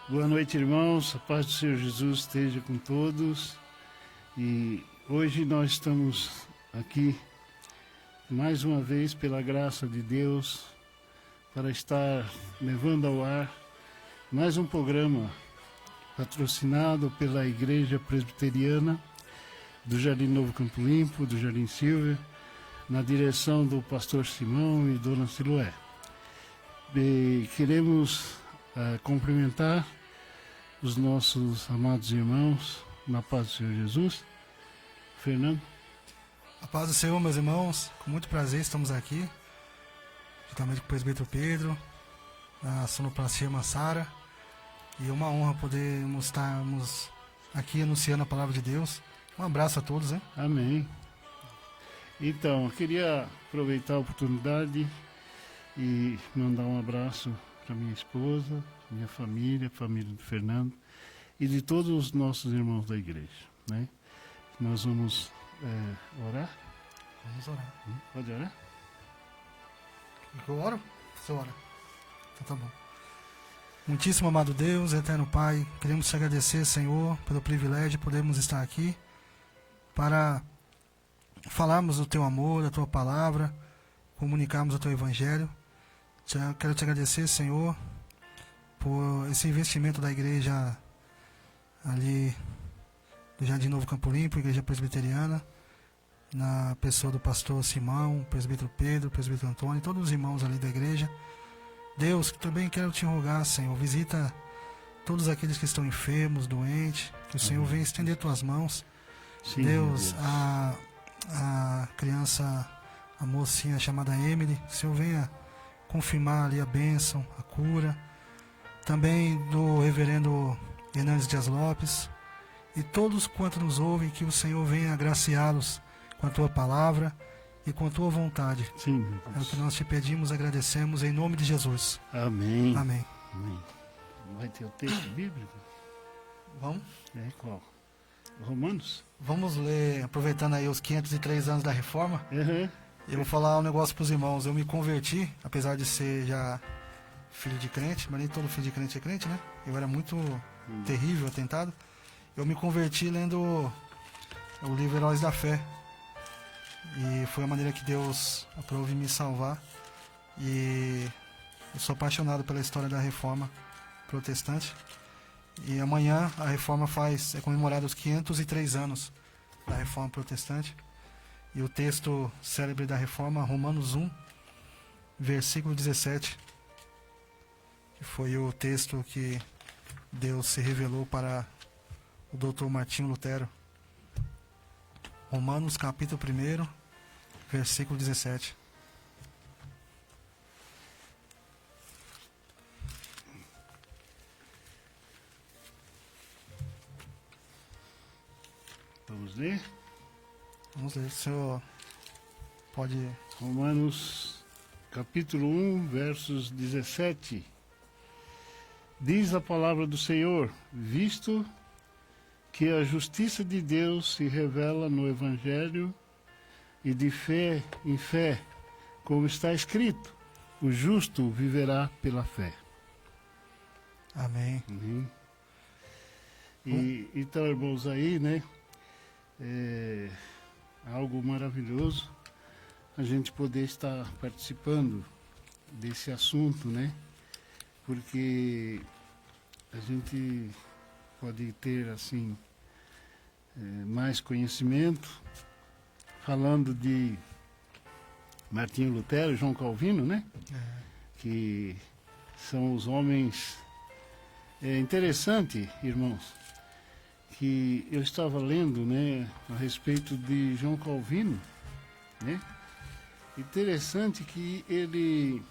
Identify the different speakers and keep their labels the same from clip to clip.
Speaker 1: Boa noite, irmãos. A paz do Senhor Jesus esteja com todos. E hoje nós estamos aqui mais uma vez pela graça de Deus para estar levando ao ar mais um programa patrocinado pela Igreja Presbiteriana do Jardim Novo Campo Limpo, do Jardim Silver, na direção do pastor Simão e dona Siloé. E queremos cumprimentar os nossos amados irmãos na paz do Senhor Jesus. Fernando.
Speaker 2: A paz do Senhor, meus irmãos, com muito prazer estamos aqui, juntamente com o presbítero Pedro, a sonoplastia irmã Sara, e é uma honra podermos estarmos aqui anunciando a palavra de Deus. Um abraço a todos, hein?
Speaker 1: Amém. Então, eu queria aproveitar a oportunidade e mandar um abraço para minha esposa, minha família, a família do Fernando e de todos os nossos irmãos da igreja, né? Nós vamos orar.
Speaker 2: Vamos orar.
Speaker 1: Pode orar?
Speaker 2: Eu oro? Você ora. Então tá bom. Muitíssimo amado Deus, eterno Pai, queremos te agradecer, Senhor, pelo privilégio de podermos estar aqui para falarmos do teu amor, da tua palavra, comunicarmos o teu evangelho. Quero te agradecer, Senhor, por esse investimento da igreja ali do Jardim Novo Campo Limpo, Igreja Presbiteriana, na pessoa do pastor Simão, presbítero Pedro, presbítero Antônio, todos os irmãos ali da igreja. Deus, também quero te rogar, Senhor, visita todos aqueles que estão enfermos, doentes, que o Senhor venha estender tuas mãos.
Speaker 1: Sim,
Speaker 2: Deus, a criança, a mocinha chamada Emily, que o Senhor venha confirmar ali a bênção, a cura. Também do reverendo Hernandes Dias Lopes e todos quantos nos ouvem, que o Senhor venha agraciá-los com a tua palavra e com a tua vontade.
Speaker 1: Sim,
Speaker 2: é o que nós te pedimos, agradecemos em nome de Jesus.
Speaker 1: Amém.
Speaker 2: Amém.
Speaker 1: Amém. Vai ter o texto bíblico?
Speaker 2: Vamos?
Speaker 1: Qual? Romanos?
Speaker 2: Vamos ler, aproveitando aí os 503 anos da Reforma.
Speaker 1: Uhum.
Speaker 2: Eu vou falar um negócio para os irmãos. Eu me converti, apesar de ser já filho de crente, mas nem todo filho de crente é crente, né? Eu era muito terrível, atentado. Eu me converti lendo o livro Heróis da Fé. E foi a maneira que Deus aprove me salvar. E eu sou apaixonado pela história da Reforma protestante. E amanhã a Reforma é comemorada os 503 anos da Reforma protestante. E o texto célebre da Reforma, Romanos 1, versículo 17, que foi o texto que Deus se revelou para o Dr. Martinho Lutero. Romanos capítulo 1, versículo 17.
Speaker 1: Vamos ler?
Speaker 2: Vamos ler, o senhor pode...
Speaker 1: Romanos capítulo 1, versos 17. Diz a palavra do Senhor: visto que a justiça de Deus se revela no Evangelho, e de fé em fé, como está escrito, o justo viverá pela fé.
Speaker 2: Amém.
Speaker 1: Uhum. E então, irmãos, aí, né, é algo maravilhoso a gente poder estar participando desse assunto, né, porque a gente pode ter, assim, mais conhecimento, falando de Martinho Lutero e João Calvino, né? Que são os homens. É interessante, irmãos, que eu estava lendo, né, a respeito de João Calvino, né? Interessante que ele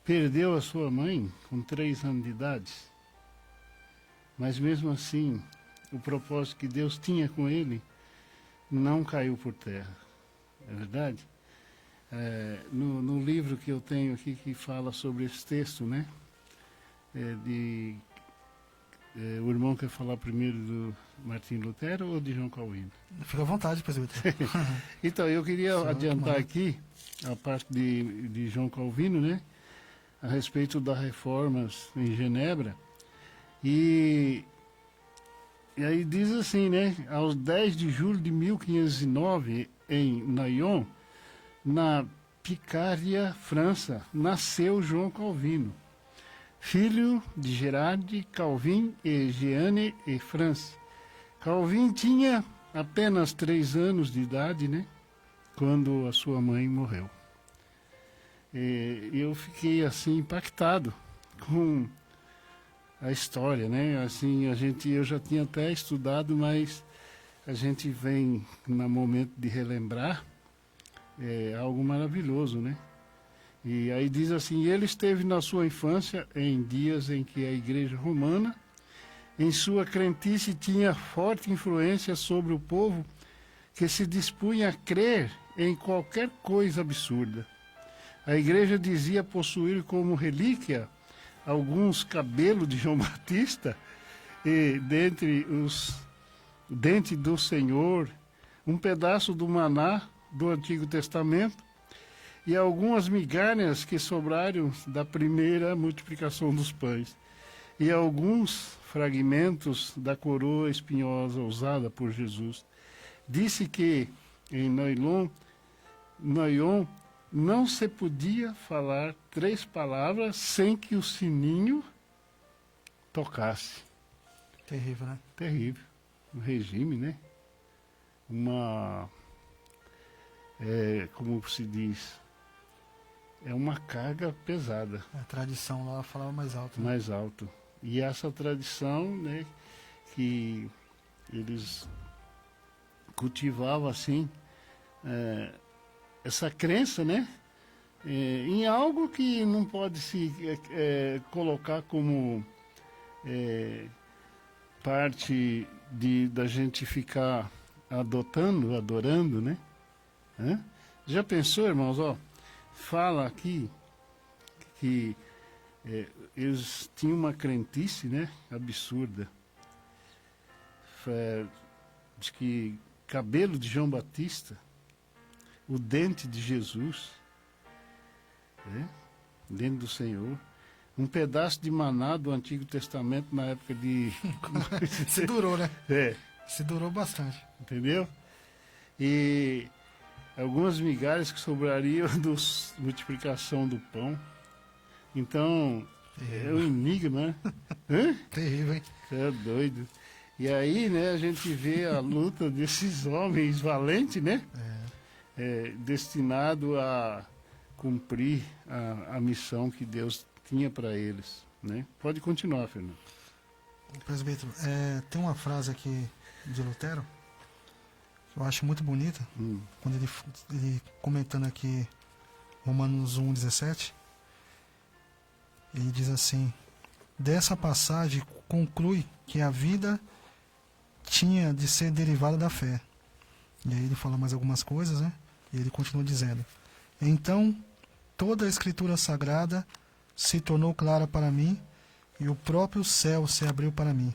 Speaker 1: perdeu a sua mãe com 3 anos de idade, mas mesmo assim o propósito que Deus tinha com ele não caiu por terra. É verdade? No livro que eu tenho aqui que fala sobre esse texto, né, de o irmão quer falar primeiro do Martim Lutero ou de João Calvino?
Speaker 2: Fica à vontade, presbítero.
Speaker 1: Então, eu queria
Speaker 2: Só
Speaker 1: adiantar
Speaker 2: tomar.
Speaker 1: aqui a parte de João Calvino, né? A respeito das reformas em Genebra. E aí diz assim, né? Aos 10 de julho de 1509, em Nyon, na Picária, França, nasceu João Calvino, filho de Gerard Calvin e Jeanne e France. Calvin tinha apenas 3 anos de idade, né? Quando a sua mãe morreu. E eu fiquei assim impactado com a história, né? Assim, eu já tinha até estudado, mas a gente vem no momento de relembrar, é algo maravilhoso, né? E aí diz assim: ele esteve na sua infância em dias em que a Igreja Romana, em sua crentice, tinha forte influência sobre o povo que se dispunha a crer em qualquer coisa absurda. A Igreja dizia possuir como relíquia alguns cabelos de João Batista e dentre os dentes do Senhor, um pedaço do maná do Antigo Testamento e algumas migalhas que sobraram da primeira multiplicação dos pães e alguns fragmentos da coroa espinhosa usada por Jesus. Disse que em Nyon não se podia falar 3 palavras sem que o sininho tocasse.
Speaker 2: Terrível, né?
Speaker 1: Terrível. Um regime, né? Como se diz, é uma carga pesada,
Speaker 2: A tradição lá falava mais alto. Né?
Speaker 1: mais alto. E essa tradição, né, que eles cultivavam assim, essa crença, né, em algo que não pode se colocar como parte da gente ficar adorando, né? Hã? Já pensou, irmãos? Ó, fala aqui que eles tinham uma crentice, né, absurda. Diz que cabelo de João Batista, o dente de Jesus, né, dente do Senhor, um pedaço de maná do Antigo Testamento na época de...
Speaker 2: Se durou, né?
Speaker 1: Se
Speaker 2: durou bastante.
Speaker 1: entendeu? E algumas migalhas que sobrariam da multiplicação do pão. Então, é um enigma, né?
Speaker 2: Terrível, hein?
Speaker 1: Você é doido. E aí, né, a gente vê a luta desses homens valentes, né? Destinado a cumprir a missão que Deus tinha para eles, né? Pode continuar, Fernando.
Speaker 2: Presbítero, tem uma frase aqui de Lutero que eu acho muito bonita, quando ele comentando aqui Romanos 1,17, ele diz assim: dessa passagem conclui que a vida tinha de ser derivada da fé. E aí ele fala mais algumas coisas, né? E ele continua dizendo: então toda a escritura sagrada se tornou clara para mim e o próprio céu se abriu para mim.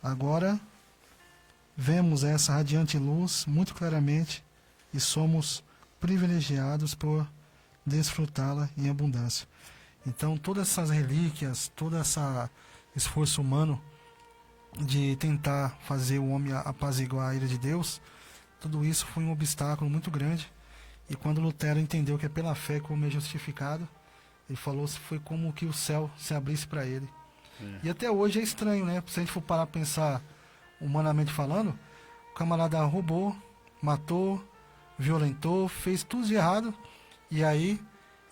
Speaker 2: Agora vemos essa radiante luz muito claramente e somos privilegiados por desfrutá-la em abundância. Então todas essas relíquias, todo esse esforço humano de tentar fazer o homem apaziguar a ira de Deus, tudo isso foi um obstáculo muito grande. E quando Lutero entendeu que é pela fé que o homem é justificado, ele falou que foi como que o céu se abrisse para ele. E até hoje é estranho, né? Se a gente for parar para pensar humanamente falando, o camarada roubou, matou, violentou, fez tudo de errado, e aí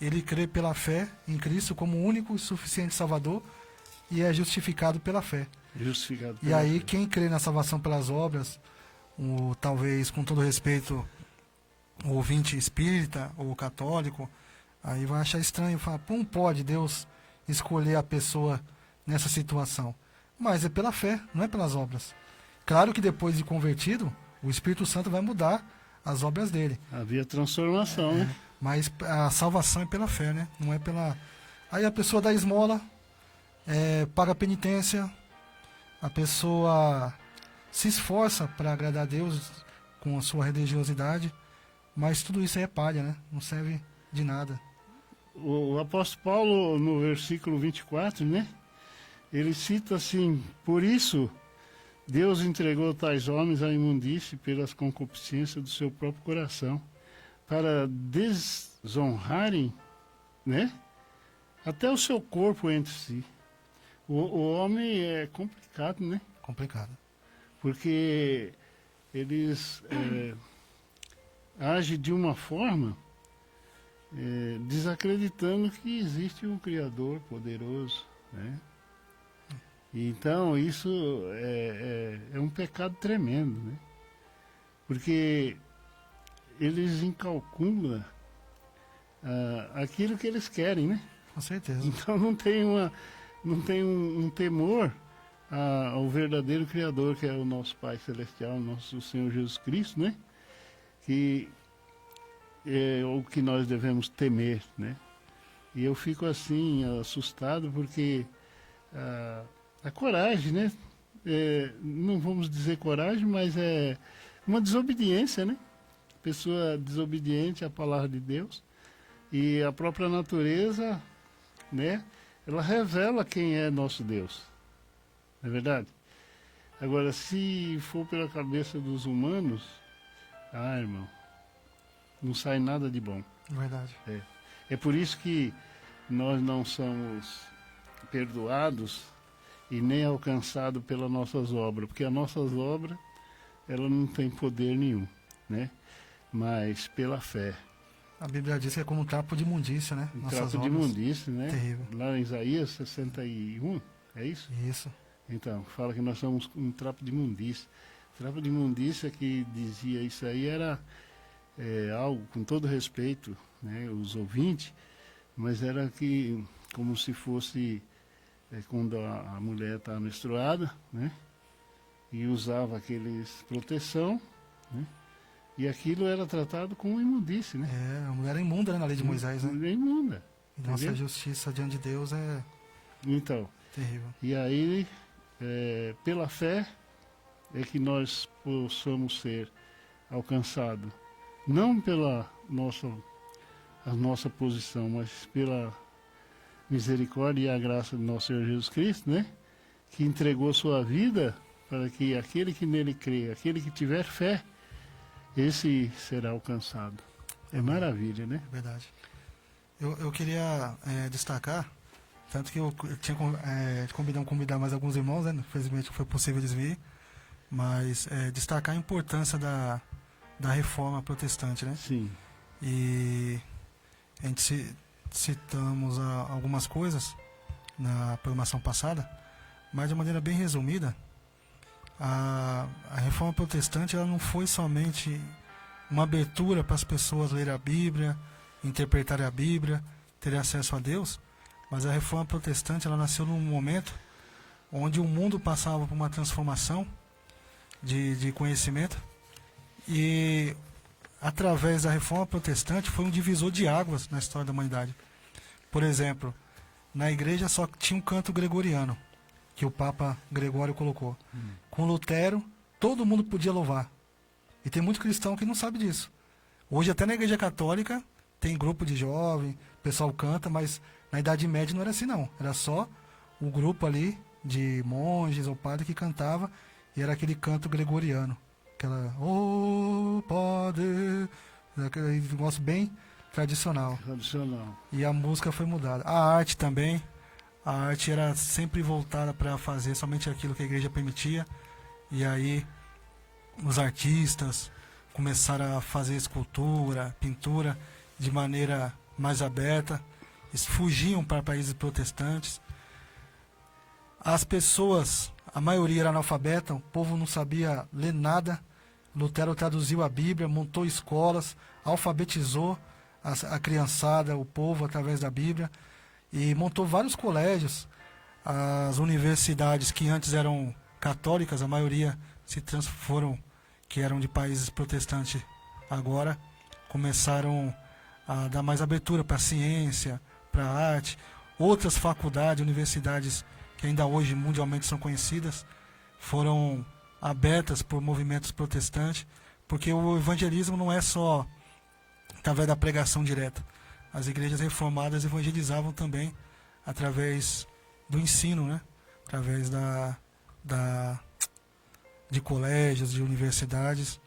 Speaker 2: ele crê pela fé em Cristo como o único e suficiente Salvador e é justificado pela fé.
Speaker 1: Justificado
Speaker 2: E
Speaker 1: pela
Speaker 2: aí
Speaker 1: fé.
Speaker 2: quem crê na salvação pelas obras, talvez com todo respeito, o ouvinte espírita ou católico, aí vai achar estranho, falar, como pode Deus escolher a pessoa nessa situação? Mas é pela fé, não é pelas obras. Claro que depois de convertido, o Espírito Santo vai mudar as obras dele.
Speaker 1: Havia transformação, né?
Speaker 2: Mas a salvação é pela fé, né? Não é pela... Aí a pessoa dá esmola paga penitência, a pessoa se esforça para agradar a Deus com a sua religiosidade, mas tudo isso aí é palha, né? Não serve de nada.
Speaker 1: O apóstolo Paulo, no versículo 24, né? Ele cita assim: por isso Deus entregou tais homens à imundície pelas concupiscências do seu próprio coração, para desonrarem, né, até o seu corpo entre si. O homem é complicado, né?
Speaker 2: Complicado.
Speaker 1: Porque eles agem de uma forma desacreditando que existe um Criador poderoso, né? Então isso é um pecado tremendo, né? Porque eles incalculam aquilo que eles querem, né?
Speaker 2: Com certeza.
Speaker 1: Então não tem um temor ao verdadeiro Criador, que é o nosso Pai Celestial, nosso Senhor Jesus Cristo, né? Que é o que nós devemos temer, né? E eu fico assim assustado porque a coragem, né? Não vamos dizer coragem, mas é uma desobediência, né? Pessoa desobediente à palavra de Deus, e a própria natureza, né? Ela revela quem é nosso Deus, não é verdade? Agora, se for pela cabeça dos humanos, irmão, não sai nada de bom.
Speaker 2: Verdade.
Speaker 1: É por isso que nós não somos perdoados e nem alcançados pelas nossas obras, porque as nossas obras, ela não tem poder nenhum, né? Mas pela fé.
Speaker 2: A Bíblia diz que é como um trapo de imundícia, né?
Speaker 1: Trapo de imundícia, né?
Speaker 2: Terrível.
Speaker 1: Lá em Isaías 61, é isso?
Speaker 2: Isso.
Speaker 1: Então, fala que nós somos um trapo de imundícia. Trapo de imundícia que dizia isso aí era algo, com todo respeito, né, os ouvintes, mas era que como se fosse quando a mulher está menstruada, né, e usava aqueles proteção, né, e aquilo era tratado como imundície, né?
Speaker 2: A mulher era imunda, né, na lei de Moisés, né?
Speaker 1: É imunda.
Speaker 2: E nossa justiça diante de Deus é
Speaker 1: Então,
Speaker 2: terrível.
Speaker 1: E aí, pela fé, é que nós possamos ser alcançados. Não pela a nossa posição, mas pela misericórdia e a graça de nosso Senhor Jesus Cristo, né? Que entregou sua vida para que aquele que nele crê, aquele que tiver fé, esse será alcançado. É maravilha, né?
Speaker 2: É verdade. Eu queria destacar, tanto que eu tinha convidar mais alguns irmãos, né? Infelizmente não foi possível eles virem, mas destacar a importância da reforma protestante, né?
Speaker 1: Sim.
Speaker 2: E a gente citamos algumas coisas na programação passada, mas de maneira bem resumida, a reforma protestante ela não foi somente uma abertura para as pessoas lerem a Bíblia, interpretarem a Bíblia, terem acesso a Deus, mas a reforma protestante ela nasceu num momento onde o mundo passava por uma transformação de conhecimento, e através da reforma protestante foi um divisor de águas na história da humanidade. Por exemplo, na igreja só tinha um canto gregoriano, que o Papa Gregório colocou. Com Lutero, todo mundo podia louvar. E tem muito cristão que não sabe disso. Hoje até na igreja católica tem grupo de jovem, o pessoal canta, mas na Idade Média não era assim não. Era só o grupo ali de monges ou padre que cantava, e era aquele canto gregoriano. Aquela, Padre, aquele negócio bem tradicional. E a música foi mudada. A arte também. A arte era sempre voltada para fazer somente aquilo que a igreja permitia. E aí os artistas começaram a fazer escultura, pintura de maneira mais aberta. Eles fugiam para países protestantes. As pessoas, a maioria era analfabeta, o povo não sabia ler nada. Lutero traduziu a Bíblia, montou escolas, alfabetizou a criançada, o povo, através da Bíblia, e montou vários colégios. As universidades que antes eram católicas, a maioria foram, que eram de países protestantes, agora começaram a dar mais abertura para a ciência, para a arte. Outras faculdades, universidades que ainda hoje mundialmente são conhecidas, foram abertas por movimentos protestantes, porque o evangelismo não é só através da pregação direta. As igrejas reformadas evangelizavam também através do ensino, né? Através de colégios, de universidades.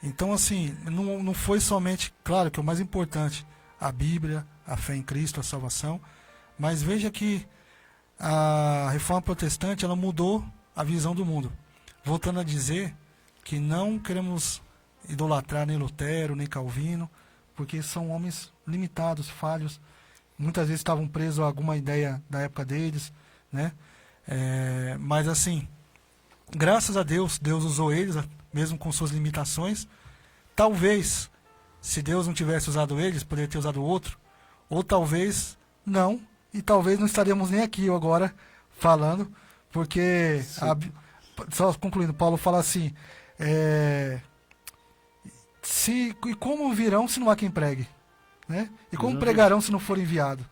Speaker 2: Então, assim, não foi somente, claro que o mais importante, a Bíblia, a fé em Cristo, a salvação, mas veja que a reforma protestante, ela mudou a visão do mundo. Voltando a dizer que não queremos idolatrar nem Lutero, nem Calvino, porque são homens limitados, falhos, muitas vezes estavam presos a alguma ideia da época deles, né? Mas assim, graças a Deus, Deus usou eles, mesmo com suas limitações. Talvez, se Deus não tivesse usado eles, poderia ter usado outro, ou talvez não, e talvez não estaríamos nem aqui agora falando, porque, só concluindo, Paulo fala assim, e como virão se não há quem pregue? Né? E como pregarão se não for enviado?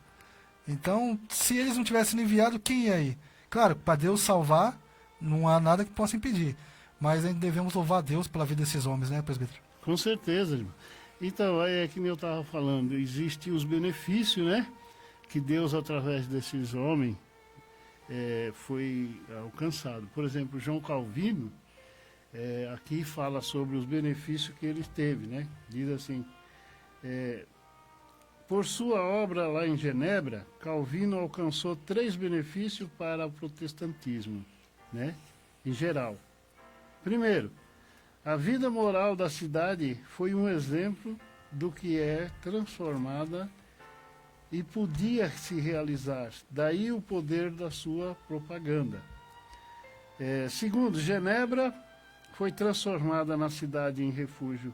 Speaker 2: Então, se eles não tivessem enviado, quem ia aí? Claro, para Deus salvar, não há nada que possa impedir. Mas ainda devemos louvar a Deus pela vida desses homens, né, presbítero?
Speaker 1: Com certeza, irmão. Então, é que nem eu estava falando, existem os benefícios, né? Que Deus, através desses homens, foi alcançado. Por exemplo, João Calvino, aqui fala sobre os benefícios que ele teve, né? Diz assim, por sua obra lá em Genebra, Calvino alcançou 3 benefícios para o protestantismo, né? Em geral. Primeiro, a vida moral da cidade foi um exemplo do que é transformada e podia se realizar. Daí o poder da sua propaganda. Segundo, Genebra foi transformada na cidade em refúgio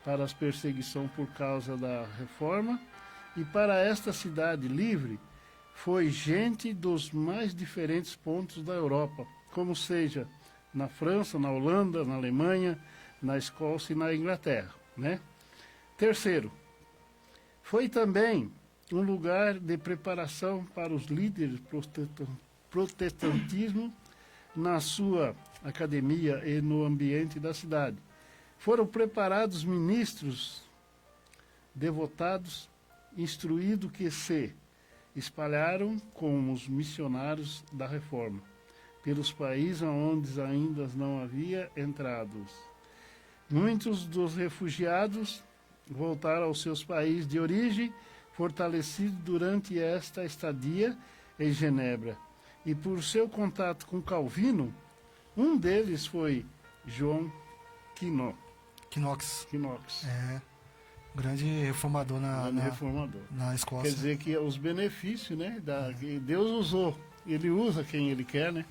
Speaker 1: para as perseguições por causa da reforma, e para esta cidade livre foi gente dos mais diferentes pontos da Europa, como seja na França, na Holanda, na Alemanha, na Escócia e na Inglaterra, né? Terceiro, foi também um lugar de preparação para os líderes protestantismo na sua academia e no ambiente da cidade. Foram preparados ministros devotados, instruídos que se espalharam como os missionários da reforma, pelos países onde ainda não havia entrado. Muitos dos refugiados voltaram aos seus países de origem, fortalecidos durante esta estadia em Genebra. E por seu contato com Calvino, um deles foi João
Speaker 2: Knox. Grande reformador na Escócia.
Speaker 1: Quer dizer que os benefícios, né, que Deus usou, ele usa quem ele quer, né?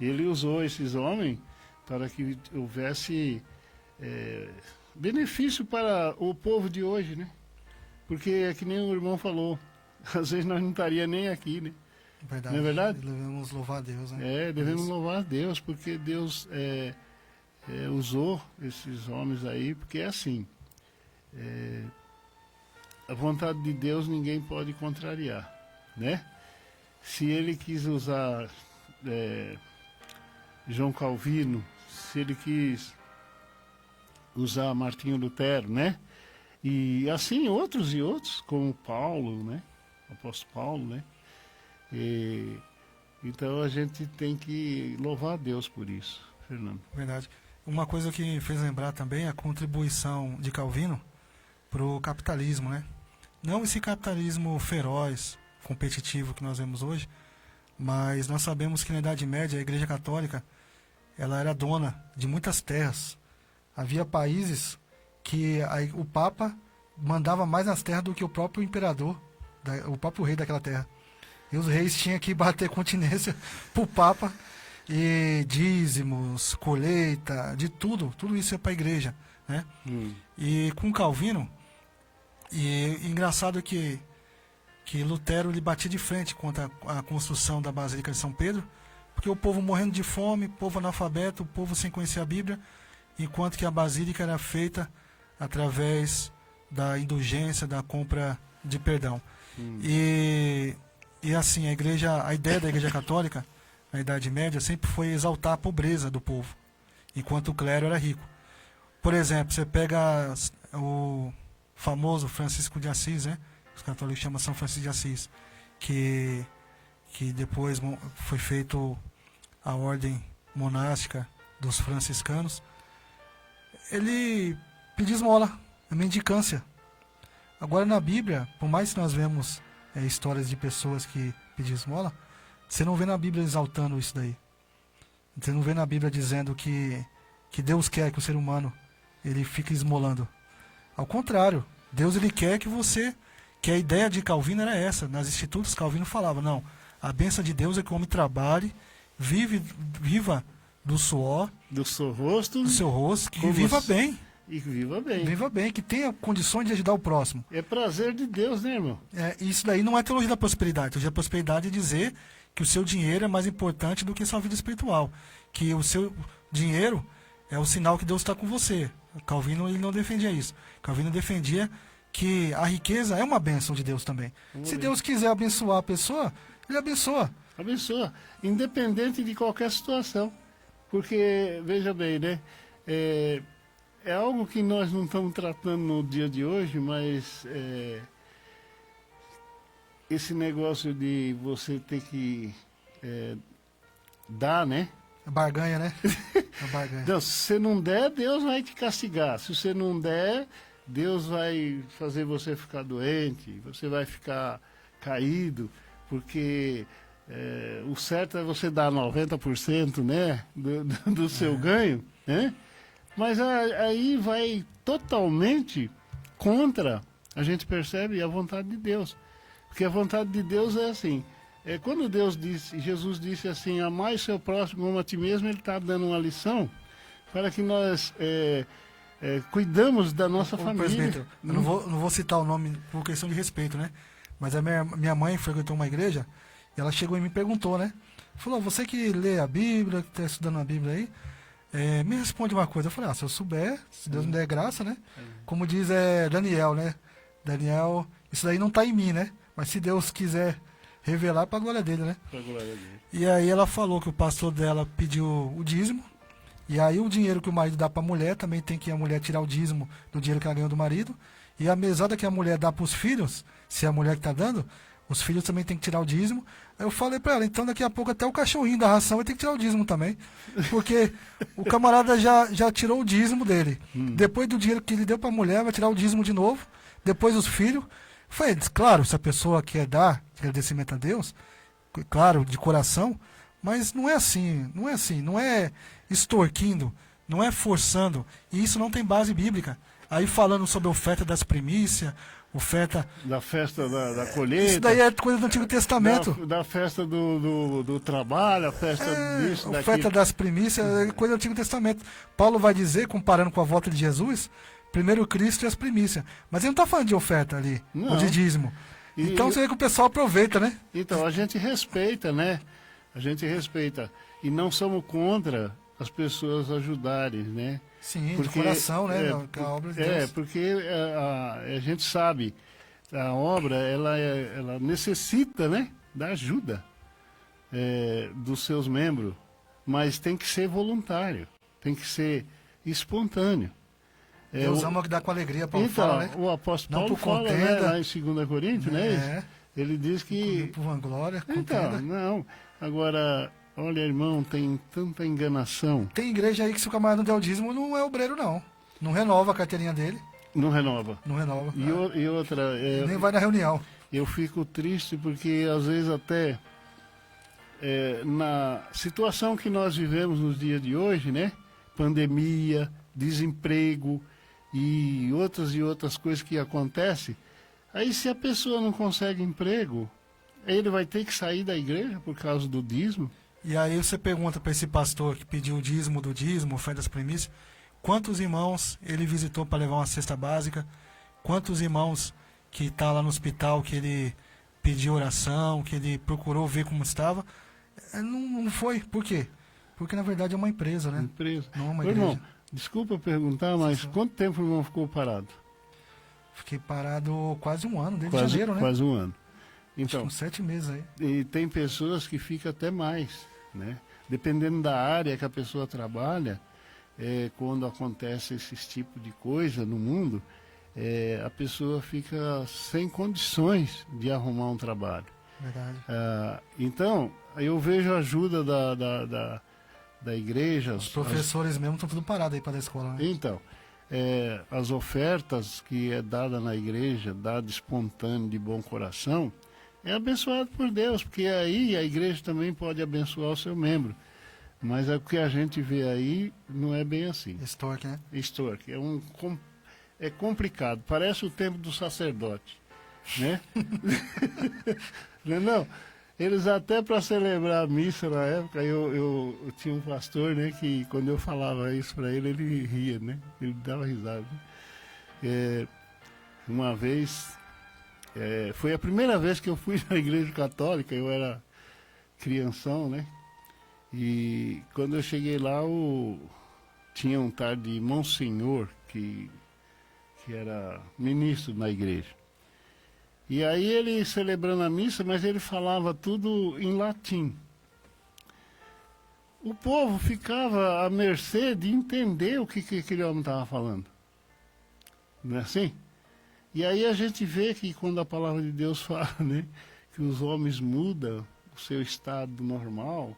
Speaker 1: Ele usou esses homens para que houvesse benefício para o povo de hoje, né? Porque é que nem o irmão falou, às vezes nós não estaríamos nem aqui, né?
Speaker 2: Verdade.
Speaker 1: Não é verdade?
Speaker 2: Devemos louvar a Deus, né?
Speaker 1: Devemos louvar a Deus, porque Deus usou esses homens aí, porque é assim, a vontade de Deus ninguém pode contrariar, né? Se ele quis usar João Calvino, se ele quis usar Martinho Lutero, né? E assim outros, como Paulo, né? O apóstolo Paulo, né? Então a gente tem que louvar a Deus por isso, Fernando.
Speaker 2: Verdade. Uma coisa que fez lembrar também é a contribuição de Calvino para o capitalismo, né? Não esse capitalismo feroz, competitivo que nós vemos hoje, mas nós sabemos que na Idade Média a Igreja Católica ela era dona de muitas terras. Havia países que o Papa mandava mais nas terras do que o próprio imperador, o próprio rei daquela terra. E os reis tinham que bater continência para o Papa, e dízimos, colheita, de tudo isso é para a igreja, né? E com Calvino, e engraçado que Lutero ele batia de frente contra a construção da Basílica de São Pedro, porque o povo morrendo de fome, povo analfabeto, o povo sem conhecer a Bíblia, enquanto que a Basílica era feita através da indulgência, da compra de perdão. E assim, a ideia da Igreja Católica na Idade Média sempre foi exaltar a pobreza do povo, enquanto o clero era rico. Por exemplo, você pega o famoso Francisco de Assis, né? Os católicos chamam São Francisco de Assis, que depois foi feito a ordem monástica dos franciscanos. Ele pedia esmola, a mendicância. Agora na Bíblia, por mais que nós vemos histórias de pessoas que pediam esmola, você não vê na Bíblia exaltando isso daí. Você não vê na Bíblia dizendo que Deus quer que o ser humano ele fique esmolando. Ao contrário, Deus ele quer que a ideia de Calvino era essa. Nas Institutos Calvino falava, não, a bênção de Deus é que o homem trabalhe, viva do suor,
Speaker 1: do seu rosto,
Speaker 2: que viva bem.
Speaker 1: E viva bem.
Speaker 2: Viva bem, que tenha condições de ajudar o próximo.
Speaker 1: É prazer de Deus, né, irmão?
Speaker 2: Isso daí não é teologia da prosperidade. Teologia da prosperidade é dizer que o seu dinheiro é mais importante do que a sua vida espiritual. Que o seu dinheiro é o sinal que Deus está com você. Calvino ele não defendia isso. Calvino defendia que a riqueza é uma bênção de Deus também. Se Deus quiser abençoar a pessoa, ele abençoa.
Speaker 1: Abençoa, independente de qualquer situação. Porque, veja bem, né? É algo que nós não estamos tratando no dia de hoje, mas esse negócio de você ter que dar, né?
Speaker 2: A barganha, né? A barganha.
Speaker 1: Então, se você não der, Deus vai te castigar. Se você não der, Deus vai fazer você ficar doente, você vai ficar caído, porque o certo é você dar 90%, né, do seu ganho, né? Mas aí vai totalmente contra, a gente percebe, a vontade de Deus. Porque a vontade de Deus é assim, quando Jesus disse assim, amai seu próximo como a ti mesmo, ele está dando uma lição para que nós cuidamos da nossa família.
Speaker 2: Eu não vou citar o nome por questão de respeito, né? Mas a minha mãe frequentou uma igreja e ela chegou e me perguntou, né? Falou, você que lê a Bíblia, que está estudando a Bíblia aí, me responde uma coisa. Eu falei, se eu souber, se Deus me der graça, né? Como diz Daniel, né? Daniel, isso daí não está em mim, né? Mas se Deus quiser revelar, para a glória dele, né?
Speaker 1: Para a glória dele.
Speaker 2: E aí ela falou que o pastor dela pediu o dízimo, e aí o dinheiro que o marido dá para a mulher, também tem que a mulher tirar o dízimo do dinheiro que ela ganhou do marido, e a mesada que a mulher dá para os filhos, se é a mulher que está dando, os filhos também tem que tirar o dízimo. Aí eu falei para ela, então daqui a pouco até o cachorrinho da ração vai ter que tirar o dízimo também, porque o camarada já tirou o dízimo dele. Depois do dinheiro que ele deu para a mulher, vai tirar o dízimo de novo, depois os filhos. Foi, claro, se a pessoa quer dar agradecimento a Deus, claro, de coração, mas não é assim, não é extorquindo, não é forçando, e isso não tem base bíblica. Aí falando sobre a oferta das primícias, oferta...
Speaker 1: Da festa da colheita.
Speaker 2: Isso daí é coisa do Antigo Testamento.
Speaker 1: Da festa do trabalho, a festa disso,
Speaker 2: daquilo. Oferta das primícias é coisa do Antigo Testamento. Paulo vai dizer, comparando com a volta de Jesus, primeiro Cristo e as primícias. Mas ele não está falando de oferta ali, ou de dízimo. Então você vê que o pessoal aproveita, né?
Speaker 1: Então a gente respeita, né? A gente respeita. E não somos contra as pessoas ajudarem, né?
Speaker 2: Sim, porque, de coração, né?
Speaker 1: A obra de Deus. Porque a gente sabe, a obra, ela necessita, né? Da ajuda dos seus membros. Mas tem que ser voluntário, tem que ser espontâneo.
Speaker 2: Deus ama o que dá com alegria, Paulo fala, né?
Speaker 1: O apóstolo Paulo fala, né, lá em 2 Coríntios, né? Ele diz que...
Speaker 2: Por vanglória,
Speaker 1: então, não. Agora, olha, irmão, tem tanta enganação.
Speaker 2: Tem igreja aí que se o camarada não der o dízimo, não é obreiro, não. Não renova a carteirinha dele.
Speaker 1: Não renova.
Speaker 2: Não renova.
Speaker 1: E outra...
Speaker 2: nem vai na reunião.
Speaker 1: Eu fico triste porque, às vezes, até... na situação que nós vivemos nos dias de hoje, né? Pandemia, desemprego... e outras coisas que acontecem, aí se a pessoa não consegue emprego, ele vai ter que sair da igreja por causa do dízimo.
Speaker 2: E aí você pergunta para esse pastor que pediu o dízimo do dízimo, oferta das primícias, quantos irmãos ele visitou para levar uma cesta básica, quantos irmãos que está lá no hospital, que ele pediu oração, que ele procurou ver como estava, não foi. Por quê? Porque na verdade é uma empresa, né?
Speaker 1: Empresa.
Speaker 2: Não é uma igreja.
Speaker 1: Irmão, desculpa perguntar, mas quanto tempo o irmão ficou parado?
Speaker 2: Fiquei parado quase um ano, desde janeiro, né?
Speaker 1: Quase um ano. Então,
Speaker 2: com 7 meses aí.
Speaker 1: E tem pessoas que ficam até mais. né? Dependendo da área que a pessoa trabalha, quando acontece esses tipos de coisa no mundo, a pessoa fica sem condições de arrumar um trabalho.
Speaker 2: Verdade.
Speaker 1: Então, eu vejo a ajuda da igreja.
Speaker 2: Os professores mesmo estão tudo parados aí para a escola, né?
Speaker 1: Então, as ofertas que é dada na igreja, dada espontâneo, de bom coração, é abençoado por Deus, porque aí a igreja também pode abençoar o seu membro. Mas o que a gente vê aí não é bem assim.
Speaker 2: Extorque, né?
Speaker 1: Extorque. É complicado. Parece o tempo do sacerdote, né? Não, eles até para celebrar a missa na época, eu tinha um pastor, né, que quando eu falava isso para ele, ele ria, né? Ele dava risada. Uma vez, foi a primeira vez que eu fui na igreja católica, eu era crianção, né? E quando eu cheguei lá, tinha um tal de Monsenhor, que era ministro na igreja. E aí ele celebrando a missa, mas ele falava tudo em latim. O povo ficava à mercê de entender o que aquele homem estava falando. Não é assim? E aí a gente vê que quando a palavra de Deus fala, né, que os homens mudam o seu estado normal,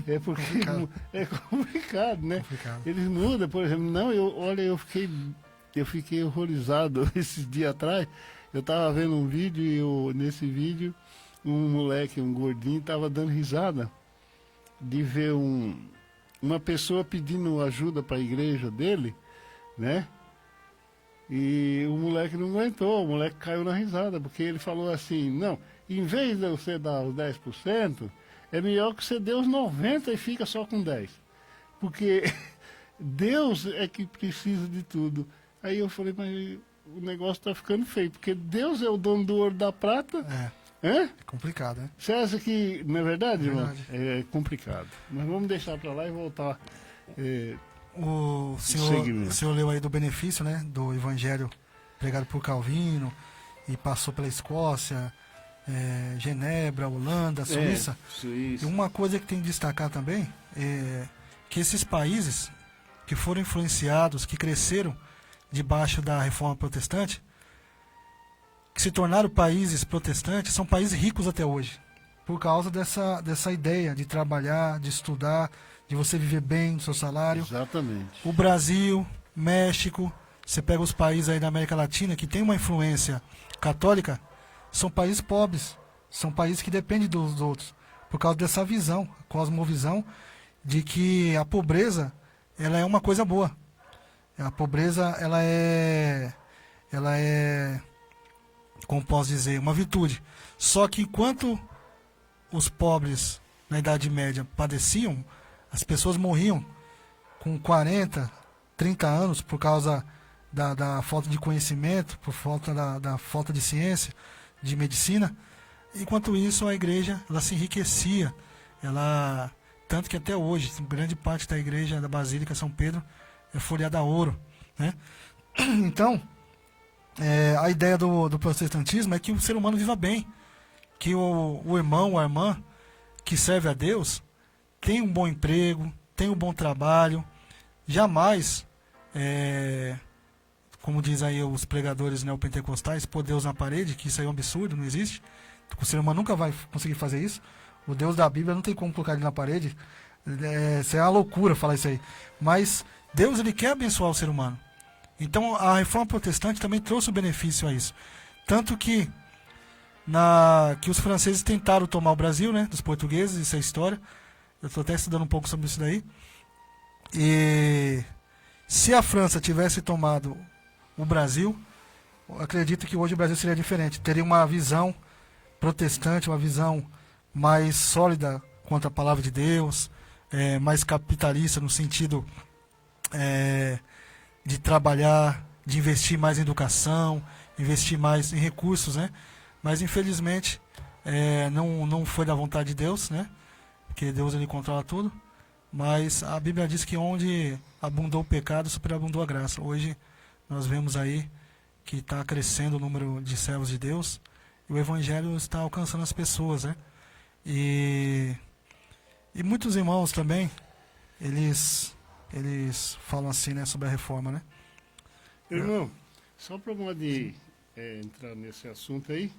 Speaker 1: é porque é complicado, né?
Speaker 2: Complicado.
Speaker 1: Eles mudam, por exemplo. Não, eu fiquei horrorizado esses dias atrás. Eu estava vendo um vídeo e nesse vídeo um moleque, um gordinho, estava dando risada de ver uma pessoa pedindo ajuda para a igreja dele, né? E o moleque não aguentou, o moleque caiu na risada, porque ele falou assim, não, em vez de você dar os 10%, é melhor que você dê os 90% e fica só com 10%. Porque Deus é que precisa de tudo. Aí eu falei, mas o negócio está ficando feio, porque Deus é o dono do ouro e da prata.
Speaker 2: É complicado, né?
Speaker 1: Você acha que, não é verdade, irmão?
Speaker 2: Verdade.
Speaker 1: É complicado. Mas vamos deixar para lá e voltar.
Speaker 2: O senhor leu aí do benefício, né? Do evangelho pregado por Calvino e passou pela Escócia, Genebra, Holanda, Suíça.
Speaker 1: Suíça.
Speaker 2: E uma coisa que tem que destacar também é que esses países que foram influenciados, que cresceram debaixo da reforma protestante, que se tornaram países protestantes, são países ricos até hoje, por causa dessa ideia de trabalhar, de estudar, de você viver bem do seu salário.
Speaker 1: Exatamente.
Speaker 2: O Brasil, México, você pega os países aí da América Latina que tem uma influência católica, são países pobres, são países que dependem dos outros, por causa dessa visão, cosmovisão, de que a pobreza ela é uma coisa boa. A pobreza ela é, como posso dizer, uma virtude. Só que enquanto os pobres na Idade Média padeciam, as pessoas morriam com 40, 30 anos por causa da falta de conhecimento, por falta da falta de ciência, de medicina. Enquanto isso, a igreja ela se enriquecia. Tanto que até hoje, grande parte da igreja da Basílica São Pedro é folheada a ouro, né? Então, a ideia do protestantismo é que o ser humano viva bem, que o irmão ou a irmã que serve a Deus tem um bom emprego, tem um bom trabalho, jamais, como diz aí os pregadores neopentecostais, pôr Deus na parede, que isso aí é um absurdo, não existe. O ser humano nunca vai conseguir fazer isso. O Deus da Bíblia não tem como colocar ele na parede. Isso é uma loucura falar isso aí. Mas Deus ele quer abençoar o ser humano. Então a reforma protestante também trouxe o benefício a isso. Tanto que que os franceses tentaram tomar o Brasil, né, dos portugueses, isso é história. Eu estou até estudando um pouco sobre isso daí. E se a França tivesse tomado o Brasil, eu acredito que hoje o Brasil seria diferente. Teria uma visão protestante, uma visão mais sólida contra a palavra de Deus, mais capitalista no sentido de trabalhar, de investir mais em educação, investir mais em recursos, né? Mas infelizmente não foi da vontade de Deus, né? Porque Deus ele controla tudo. Mas a Bíblia diz que onde abundou o pecado, superabundou a graça. Hoje nós vemos aí que está crescendo o número de servos de Deus e o Evangelho está alcançando as pessoas, né? E E muitos irmãos também, eles falam assim, né, sobre a reforma, né?
Speaker 1: Irmão, só para modo de entrar nesse assunto aí,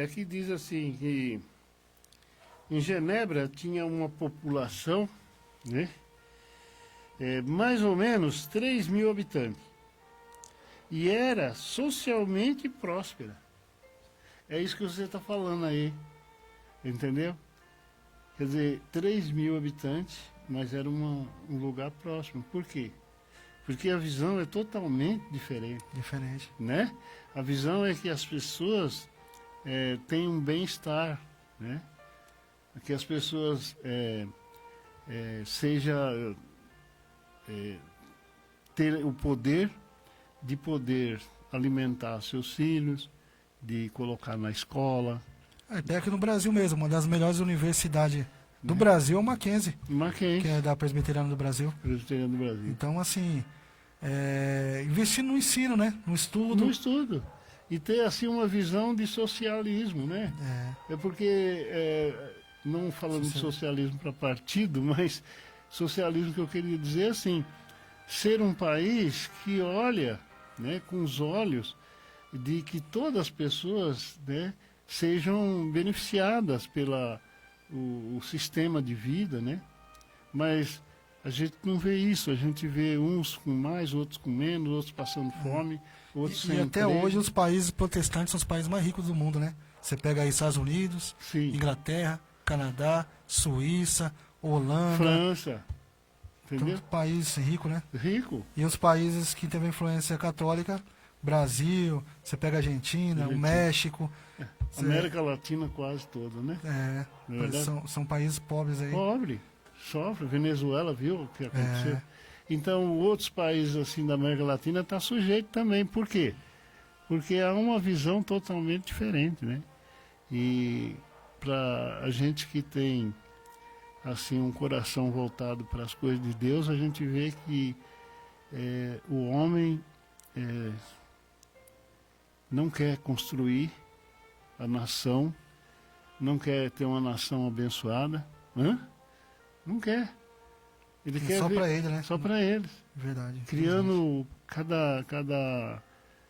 Speaker 1: aqui diz assim que em Genebra tinha uma população, né, mais ou menos 3.000 habitantes, e era socialmente próspera. É isso que você está falando aí, entendeu? Quer dizer, 3.000 habitantes, mas era um lugar próximo. Por quê? Porque a visão é totalmente diferente.
Speaker 2: Diferente.
Speaker 1: Né? A visão é que as pessoas têm um bem-estar, né? Que as pessoas ter o poder de poder alimentar seus filhos, de colocar na escola.
Speaker 2: Até aqui no Brasil mesmo, uma das melhores universidades do Brasil é o Mackenzie, que é da Presbiteriana do Brasil.
Speaker 1: Presbiteriana do Brasil.
Speaker 2: Então, assim, investir no ensino, né? No estudo.
Speaker 1: No estudo. E ter, assim, uma visão de socialismo, né? É porque, não falando de socialismo para partido, mas socialismo que eu queria dizer, assim, ser um país que olha, né, com os olhos de que todas as pessoas, né, sejam beneficiadas pela o sistema de vida, né? Mas a gente não vê isso, a gente vê uns com mais, outros com menos, outros passando fome, outros sem
Speaker 2: até
Speaker 1: emprego.
Speaker 2: hoje os países protestantes são os países mais ricos do mundo, né? Você pega aí Estados Unidos,
Speaker 1: Sim.
Speaker 2: Inglaterra, Canadá, Suíça, Holanda.
Speaker 1: França, entendeu?
Speaker 2: Todo país rico, né?
Speaker 1: Rico.
Speaker 2: E os países que teve influência católica, Brasil, você pega a Argentina, o México.
Speaker 1: América Latina quase toda, né?
Speaker 2: São países pobres aí.
Speaker 1: Pobre, sofre. Venezuela, viu o que aconteceu? Então, outros países assim da América Latina estão sujeitos também. Por quê? Porque há uma visão totalmente diferente, né? E para a gente que tem assim um coração voltado para as coisas de Deus, a gente vê que o homem não quer construir a nação, não quer ter uma nação abençoada, não quer. Ele quer
Speaker 2: só para ele, né?
Speaker 1: Só para eles.
Speaker 2: Verdade.
Speaker 1: Criando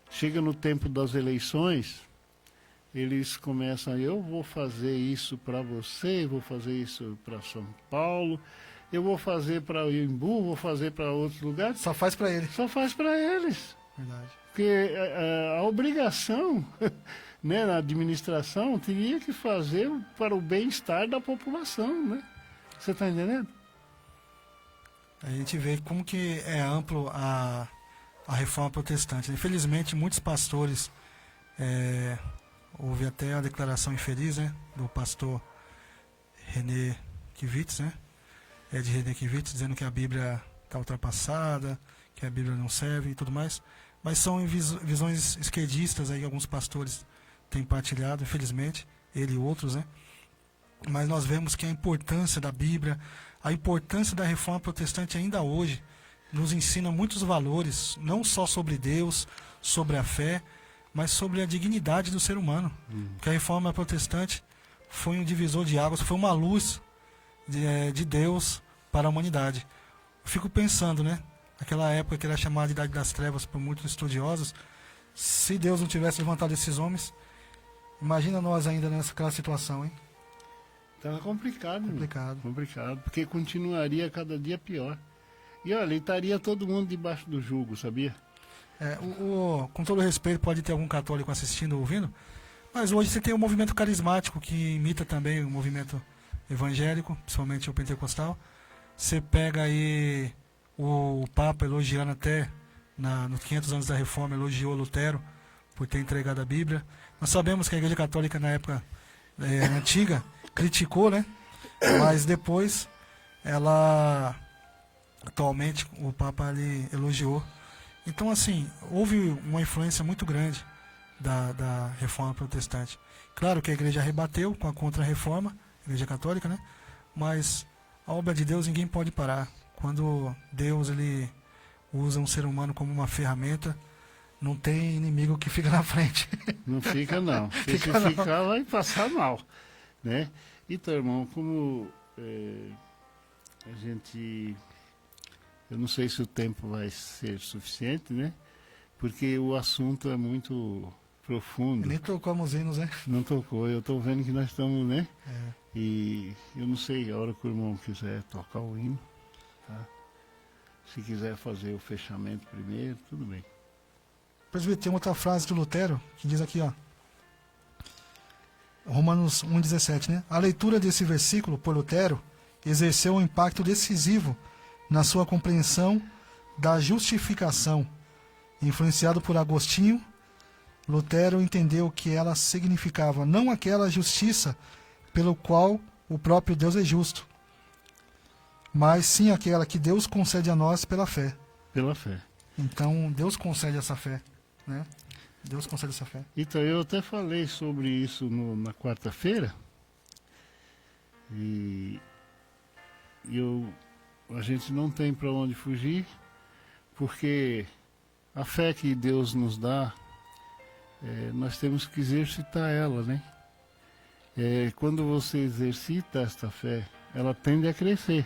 Speaker 1: chega no tempo das eleições, eles começam, eu vou fazer isso para você, vou fazer isso para São Paulo, eu vou fazer para o Imbu, vou fazer para outros lugares.
Speaker 2: Só faz para eles.
Speaker 1: Só faz para eles.
Speaker 2: Verdade.
Speaker 1: Porque a obrigação, né, na administração teria que fazer para o bem-estar da população, né? Você está entendendo?
Speaker 2: A gente vê como que é amplo a reforma protestante. Infelizmente, muitos pastores, houve até a declaração infeliz, né, do pastor René Kivitz, né, de René Kivitz, dizendo que a Bíblia está ultrapassada, que a Bíblia não serve e tudo mais. Mas são visões esquerdistas aí que alguns pastores têm partilhado, infelizmente, ele e outros, né. Mas nós vemos que a importância da Bíblia, a importância da reforma protestante ainda hoje, nos ensina muitos valores, não só sobre Deus, sobre a fé, mas sobre a dignidade do ser humano. Porque a reforma protestante foi um divisor de águas, foi uma luz de Deus para a humanidade. Eu fico pensando, né? Aquela época que era chamada de Idade das Trevas por muitos estudiosos, se Deus não tivesse levantado esses homens, imagina nós ainda nessa situação, hein?
Speaker 1: Estava complicado.
Speaker 2: Complicado,
Speaker 1: porque continuaria cada dia pior. E olha, estaria todo mundo debaixo do jugo, sabia?
Speaker 2: Com todo respeito, pode ter algum católico assistindo ou ouvindo, mas hoje você tem um movimento carismático que imita também o movimento evangélico, principalmente o pentecostal. Você pega aí o Papa elogiando até, nos 500 anos da Reforma, elogiou Lutero por ter entregado a Bíblia. Nós sabemos que a Igreja Católica, na época antiga, criticou, né? Mas depois, atualmente, o Papa ali elogiou. Então, assim, houve uma influência muito grande da Reforma Protestante. Claro que a Igreja rebateu com a Contra-Reforma, a Igreja Católica, né? Mas a obra de Deus ninguém pode parar. Quando Deus ele usa um ser humano como uma ferramenta, não tem inimigo que fica na frente.
Speaker 1: Não fica, não. Se ficar, vai passar mal, né? Então, irmão, como a gente... Eu não sei se o tempo vai ser suficiente, né? Porque o assunto é muito profundo.
Speaker 2: Nem tocou os hinos, né?
Speaker 1: Não tocou, eu estou vendo que nós estamos, né?
Speaker 2: É.
Speaker 1: E eu não sei, a hora que o irmão quiser tocar o hino, tá? Se quiser fazer o fechamento primeiro, tudo bem.
Speaker 2: Presbítero, tem outra frase de Lutero que diz aqui, ó. Romanos 1,17, né? A leitura desse versículo por Lutero exerceu um impacto decisivo na sua compreensão da justificação. Influenciado por Agostinho, Lutero entendeu que ela significava não aquela justiça pelo qual o próprio Deus é justo, mas sim aquela que Deus concede a nós pela fé.
Speaker 1: Pela fé.
Speaker 2: Então, Deus concede essa fé, né? Deus concede essa fé.
Speaker 1: Então, eu até falei sobre isso na quarta-feira. E a gente não tem para onde fugir, porque a fé que Deus nos dá, nós temos que exercitar ela, né? Quando você exercita esta fé, ela tende a crescer,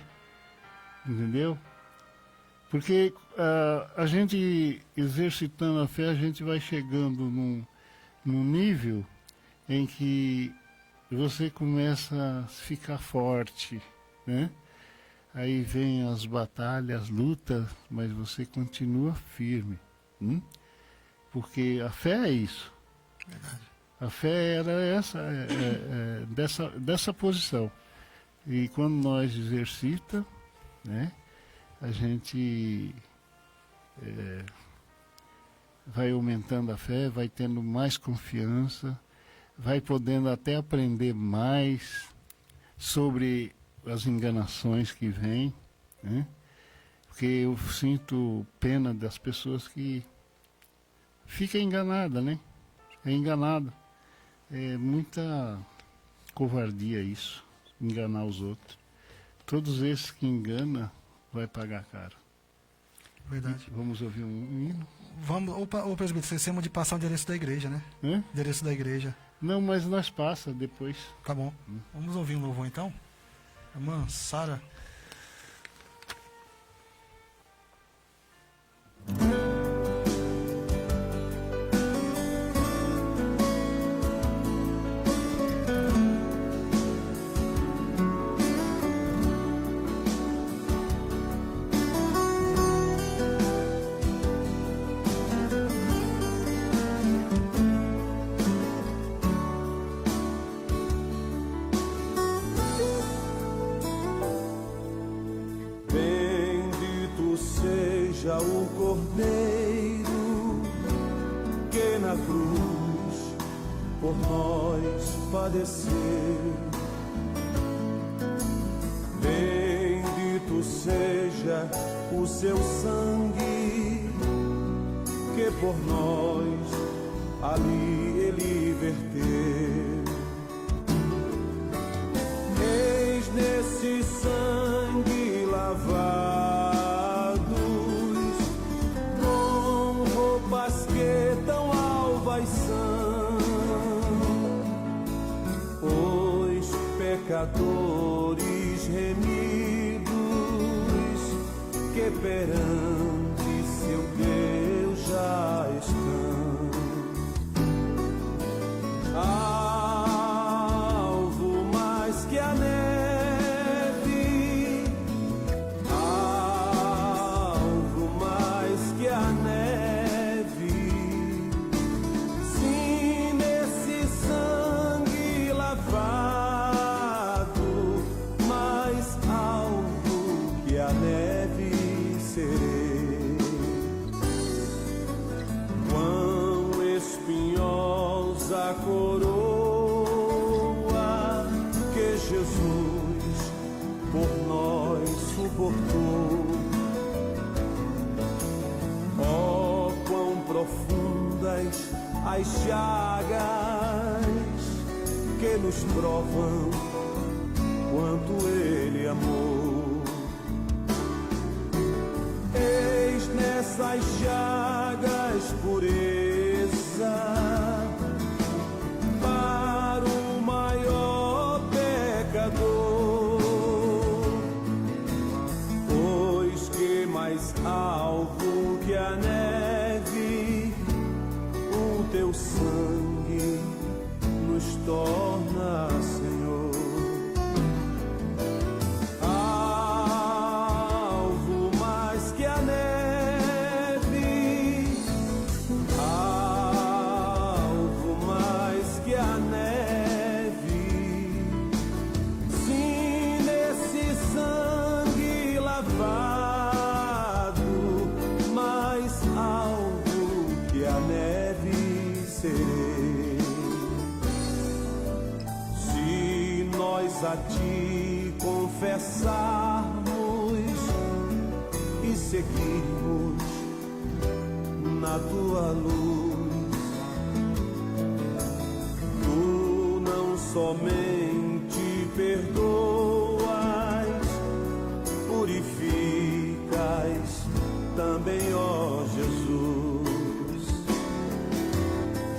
Speaker 1: entendeu? Porque a gente exercitando a fé, a gente vai chegando num nível em que você começa a ficar forte, né? Aí vem as batalhas, as lutas, mas você continua firme. Porque a fé é isso.
Speaker 2: Verdade.
Speaker 1: A fé era essa, dessa posição. E quando nós exercita, né, a gente vai aumentando a fé, vai tendo mais confiança, vai podendo até aprender mais sobre as enganações que vêm, né? Porque eu sinto pena das pessoas que ficam enganadas, né? É enganado. É muita covardia isso, enganar os outros. Todos esses que enganam vai pagar caro.
Speaker 2: Verdade.
Speaker 1: Vamos ouvir um hino?
Speaker 2: Vamos, ô presbítero, vocês chamam de passar o endereço da igreja, né?
Speaker 1: Hã?
Speaker 2: Endereço da igreja.
Speaker 1: Não, mas nós passa depois.
Speaker 2: Tá bom. Vamos ouvir um louvor então? Irmã Sara.
Speaker 3: Seja o Cordeiro que na cruz por nós padeceu. Bendito seja o seu sangue que por nós ali ele verteu. Eis nesse sangue lavado que tão alvas são, os pecadores remidos que perante seu Deus já estão. Alvo mais que a neve, alvo mais que a neve. A coroa que Jesus por nós suportou. Oh, quão profundas as chagas que nos provam quanto Ele amou. Eis nessas chagas pureza para o maior pecador. a ti confessarmos e seguirmos na tua luz. Tu não somente perdoas, purificas também, ó Jesus.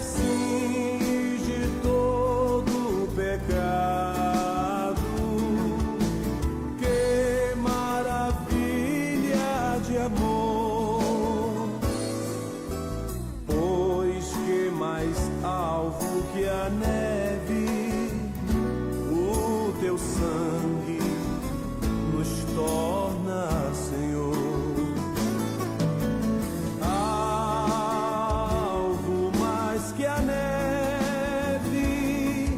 Speaker 3: Cinge todo o pecado, que maravilha de amor, pois que mais alvo que a neve, o teu sangue nos torna, Senhor. Alvo mais que a neve,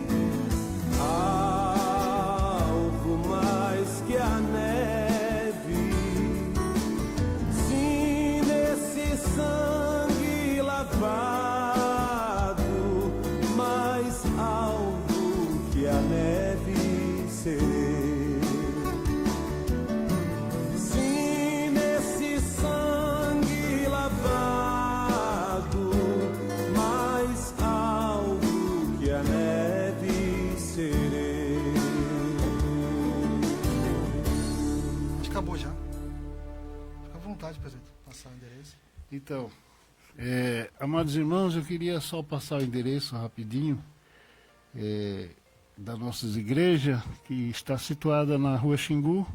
Speaker 3: alvo mais que a neve. Sim, nesse sangue lavado, mais alvo que a neve serei. Sim, nesse sangue lavado, mais alvo que a neve serei.
Speaker 2: Acho que acabou já. Fica à vontade, presidente, passar o endereço.
Speaker 1: Então, amados irmãos, eu queria só passar o endereço rapidinho da nossa igreja, que está situada na Rua Xingu,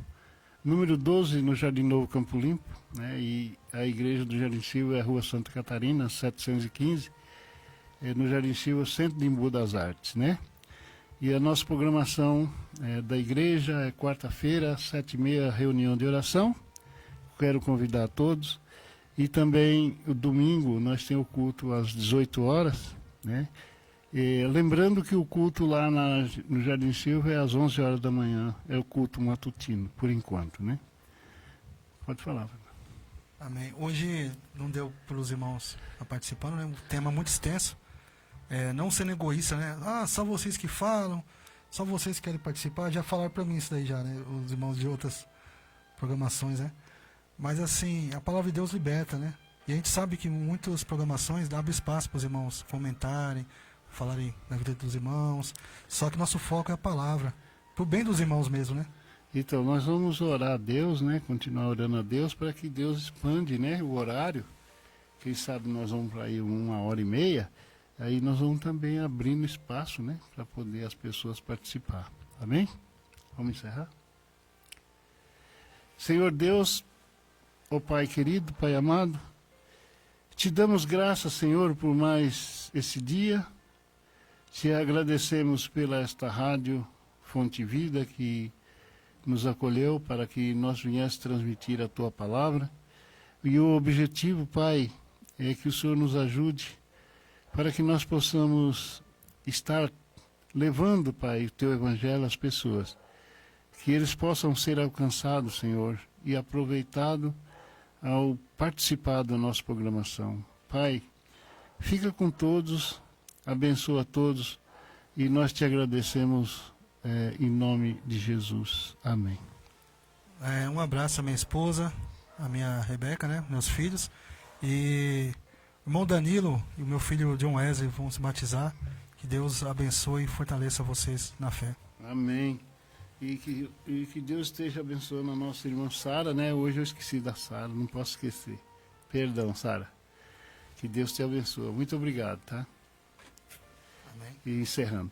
Speaker 1: número 12, no Jardim Novo Campo Limpo, né? E a igreja do Jardim Silva é a Rua Santa Catarina, 715, no Jardim Silva, Centro de Embu das Artes, né? E a nossa programação da igreja é quarta-feira, 7h30, reunião de oração. Quero convidar a todos. E também o domingo nós temos o culto às 18 horas, né? Lembrando que o culto lá no Jardim Silva é às 11 horas da manhã, é o culto matutino, por enquanto, né? Pode falar.
Speaker 2: Amém. Hoje não deu para os irmãos participando, né? Um tema muito extenso. Não sendo egoísta, né? Ah, só vocês que falam, só vocês que querem participar. Já falaram para mim isso daí já, né? Os irmãos de outras programações, né? Mas assim, a palavra de Deus liberta, né? E a gente sabe que muitas programações abrem espaço para os irmãos comentarem, falarem da vida dos irmãos. Só que nosso foco é a palavra, pro bem dos irmãos mesmo, né?
Speaker 1: Então, nós vamos orar a Deus, né? Continuar orando a Deus para que Deus expande, né? O horário. Quem sabe nós vamos para aí 1h30. Aí nós vamos também abrindo espaço, né? Para poder as pessoas participar. Amém? Vamos encerrar? Senhor Deus, ó Pai querido, Pai amado, te damos graças, Senhor, por mais esse dia. Te agradecemos pela esta rádio Fonte Vida que nos acolheu para que nós viéssemos transmitir a Tua palavra. E o objetivo, Pai, é que o Senhor nos ajude para que nós possamos estar levando, Pai, o Teu Evangelho às pessoas. Que eles possam ser alcançados, Senhor, e aproveitados ao participar da nossa programação. Pai, fica com todos, abençoa todos e nós te agradecemos em nome de Jesus. Amém.
Speaker 2: Um abraço à minha esposa, à minha Rebeca, né? Meus filhos. E o irmão Danilo e o meu filho John Wesley vão se batizar. Que Deus abençoe e fortaleça vocês na fé.
Speaker 1: Amém. E que Deus esteja abençoando a nossa irmã Sara, né? Hoje eu esqueci da Sara, não posso esquecer. Perdão, Sara. Que Deus te abençoe. Muito obrigado, tá?
Speaker 2: Amém.
Speaker 1: E encerrando.